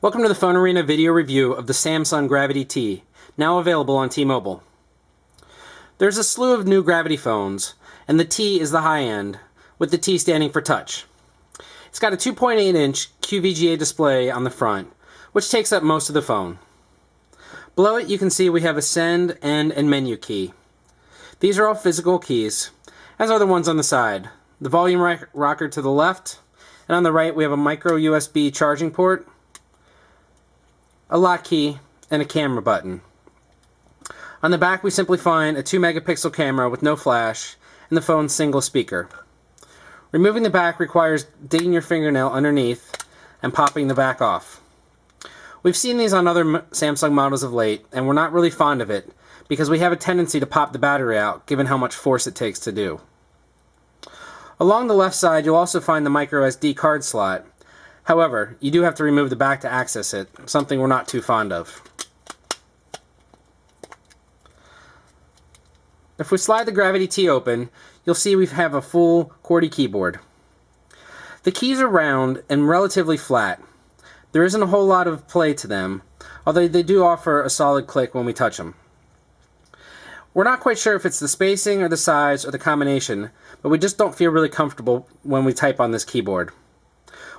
Welcome to the PhoneArena video review of the Samsung Gravity T, now available on T-Mobile. There's a slew of new Gravity phones, and the T is the high end, with the T standing for touch. It's got a 2.8-inch QVGA display on the front, which takes up most of the phone. Below it you can see we have a send, end, and menu key. These are all physical keys, as are the ones on the side. The volume rocker to the left, and on the right we have a micro USB charging port, a lock key, and a camera button. On the back we simply find a 2 megapixel camera with no flash and the phone's single speaker. Removing the back requires digging your fingernail underneath and popping the back off. We've seen these on other Samsung models of late, and we're not really fond of it because we have a tendency to pop the battery out given how much force it takes to do. Along the left side you'll also find the micro SD card slot. However, you do have to remove the back to access it, something we're not too fond of. If we slide the Gravity T open, you'll see we have a full QWERTY keyboard. The keys are round and relatively flat. There isn't a whole lot of play to them, although they do offer a solid click when we touch them. We're not quite sure if it's the spacing or the size or the combination, but we just don't feel really comfortable when we type on this keyboard.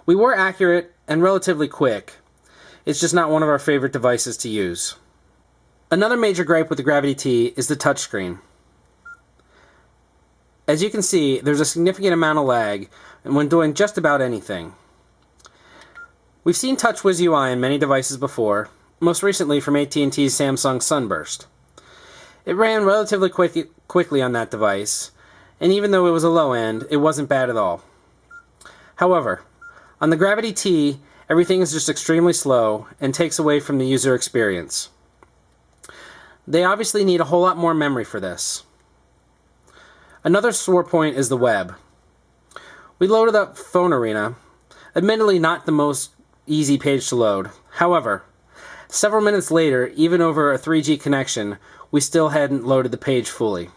We were accurate and relatively quick. It's just not one of our favorite devices to use. Another major gripe with the Gravity T is the touchscreen. As you can see, there's a significant amount of lag when doing just about anything. We've seen TouchWiz UI in many devices before, most recently from AT&T's Samsung Sunburst. It ran relatively quickly on that device, and even though it was a low end, it wasn't bad at all. However, on the Gravity T, everything is just extremely slow and takes away from the user experience. They obviously need a whole lot more memory for this. Another sore point is the web. We loaded up PhoneArena, admittedly not the most easy page to load. However, several minutes later, even over a 3G connection, we still hadn't loaded the page fully.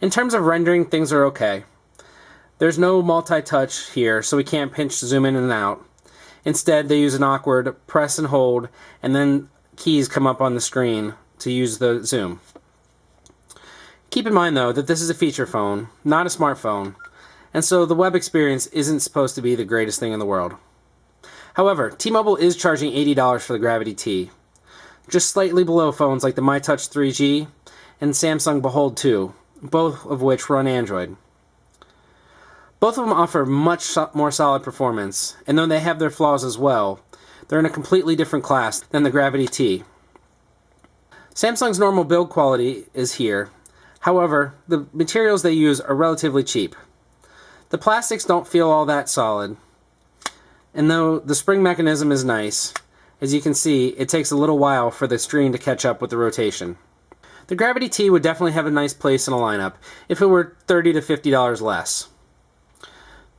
In terms of rendering, things are okay. There's no multi-touch here, so we can't pinch zoom in and out. Instead, they use an awkward press and hold, and then keys come up on the screen to use the zoom. Keep in mind, though, that this is a feature phone, not a smartphone, and so the web experience isn't supposed to be the greatest thing in the world. However, T-Mobile is charging $80 for the Gravity T, just slightly below phones like the MyTouch 3G and Samsung Behold 2, both of which run Android. Both of them offer much more solid performance, and though they have their flaws as well, they're in a completely different class than the Gravity T. Samsung's normal build quality is here. However, the materials they use are relatively cheap. The plastics don't feel all that solid, and though the spring mechanism is nice, as you can see, it takes a little while for the screen to catch up with the rotation. The Gravity T would definitely have a nice place in a lineup if it were $30 to $50 less.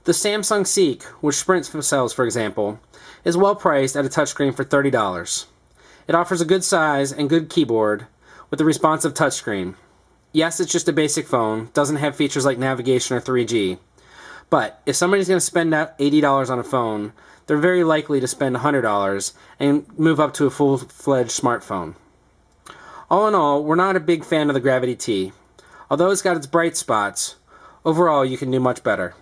The Samsung Seek, which Sprint sells for example, is well priced at a touchscreen for $30. It offers a good size and good keyboard with a responsive touchscreen. Yes, it's just a basic phone, doesn't have features like navigation or 3G, but if somebody's going to spend $80 on a phone, they're very likely to spend $100 and move up to a full-fledged smartphone. All in all, we're not a big fan of the Gravity T. Although it's got its bright spots, overall you can do much better.